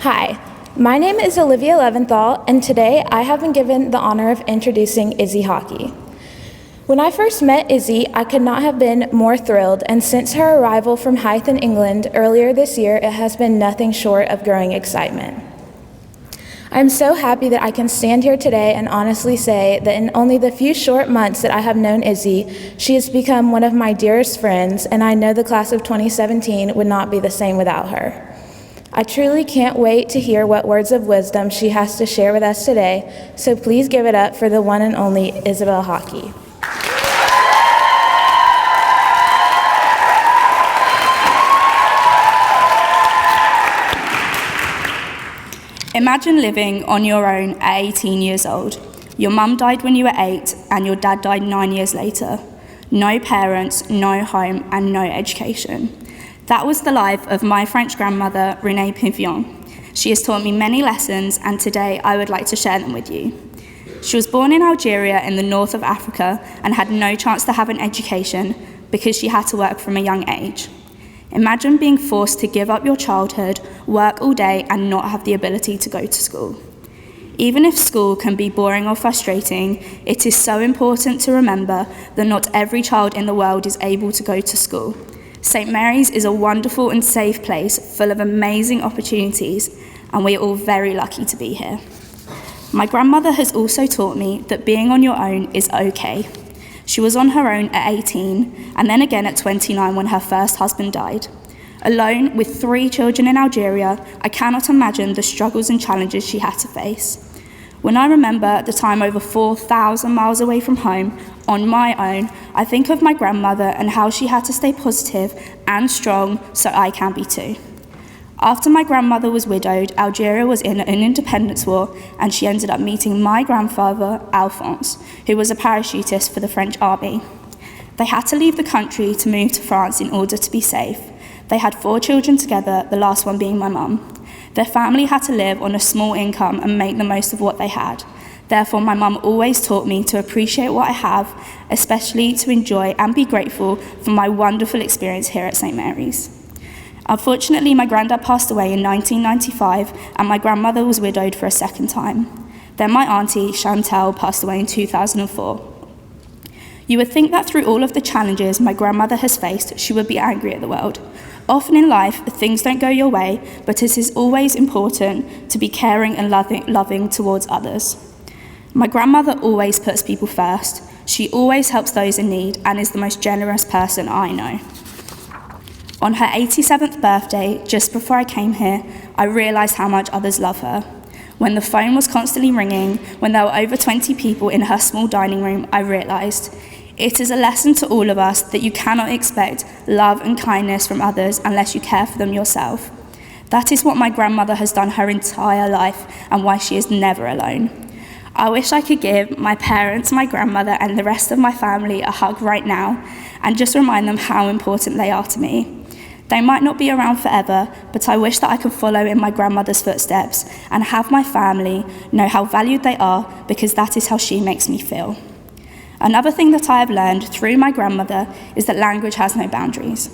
Hi, my name is Olivia Leventhal, and today I have been given the honor of introducing IIzzie hockey. When I first met Izzie, I could not have been more thrilled, and since her arrival from Hythe in England earlier this year, it has been nothing short of growing excitement. I'm so happy that I can stand here today and honestly say that in only the few short months that I have known Izzie, she has become one of my dearest friends, and I know the class of 2017 would not be the same without her. I truly can't wait to hear what words of wisdom she has to share with us today, so please give it up for the one and only Isabel Hockey. Imagine living on your own at 18 years old. Your mum died when you were 8 and your dad died 9 years later. No parents, no home, and no education. That was the life of my French grandmother, Renée Pivillon. She has taught me many lessons, and today I would like to share them with you. She was born in Algeria in the north of Africa and had no chance to have an education because she had to work from a young age. Imagine being forced to give up your childhood, work all day, and not have the ability to go to school. Even if school can be boring or frustrating, it is so important to remember that not every child in the world is able to go to school. St. Mary's is a wonderful and safe place full of amazing opportunities, and we are all very lucky to be here. My grandmother has also taught me that being on your own is okay. She was on her own at 18, and then again at 29 when her first husband died. Alone with 3 children in Algeria, I cannot imagine the struggles and challenges she had to face. When I remember the time over 4,000 miles away from home, on my own, I think of my grandmother and how she had to stay positive and strong so I can be too. After my grandmother was widowed, Algeria was in an independence war, and she ended up meeting my grandfather, Alphonse, who was a parachutist for the French army. They had to leave the country to move to France in order to be safe. They had 4 children together, the last one being my mum. Their family had to live on a small income and make the most of what they had. Therefore, my mum always taught me to appreciate what I have, especially to enjoy and be grateful for my wonderful experience here at St. Mary's. Unfortunately, my granddad passed away in 1995, and my grandmother was widowed for a second time. Then my auntie, Chantal, passed away in 2004. You would think that through all of the challenges my grandmother has faced, she would be angry at the world. Often in life, things don't go your way, but it is always important to be caring and loving towards others. My grandmother always puts people first. She always helps those in need and is the most generous person I know. On her 87th birthday, just before I came here, I realised how much others love her. When the phone was constantly ringing, when there were over 20 people in her small dining room, I realised it is a lesson to all of us that you cannot expect love and kindness from others unless you care for them yourself. That is what my grandmother has done her entire life and why she is never alone. I wish I could give my parents, my grandmother, and the rest of my family a hug right now and just remind them how important they are to me. They might not be around forever, but I wish that I could follow in my grandmother's footsteps and have my family know how valued they are, because that is how she makes me feel. Another thing that I have learned through my grandmother is that language has no boundaries.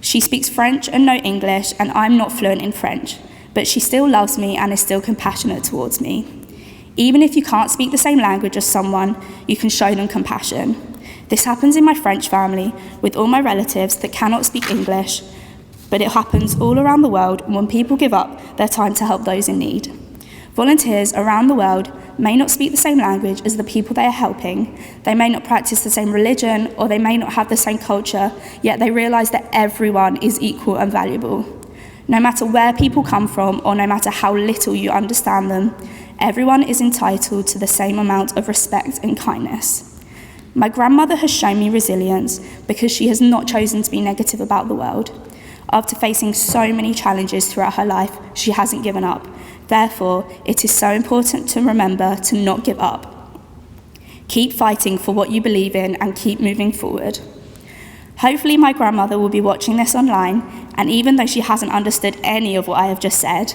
She speaks French and no English, and I'm not fluent in French, but she still loves me and is still compassionate towards me. Even if you can't speak the same language as someone, you can show them compassion. This happens in my French family with all my relatives that cannot speak English, but it happens all around the world when people give up their time to help those in need. Volunteers around the world may not speak the same language as the people they are helping, they may not practice the same religion, or they may not have the same culture, yet they realise that everyone is equal and valuable. No matter where people come from, or no matter how little you understand them, everyone is entitled to the same amount of respect and kindness. My grandmother has shown me resilience because she has not chosen to be negative about the world. After facing so many challenges throughout her life, she hasn't given up. Therefore, it is so important to remember to not give up. Keep fighting for what you believe in and keep moving forward. Hopefully my grandmother will be watching this online, and even though she hasn't understood any of what I have just said,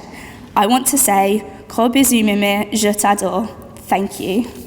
I want to say, gros bisous mémé, je t'adore. Thank you.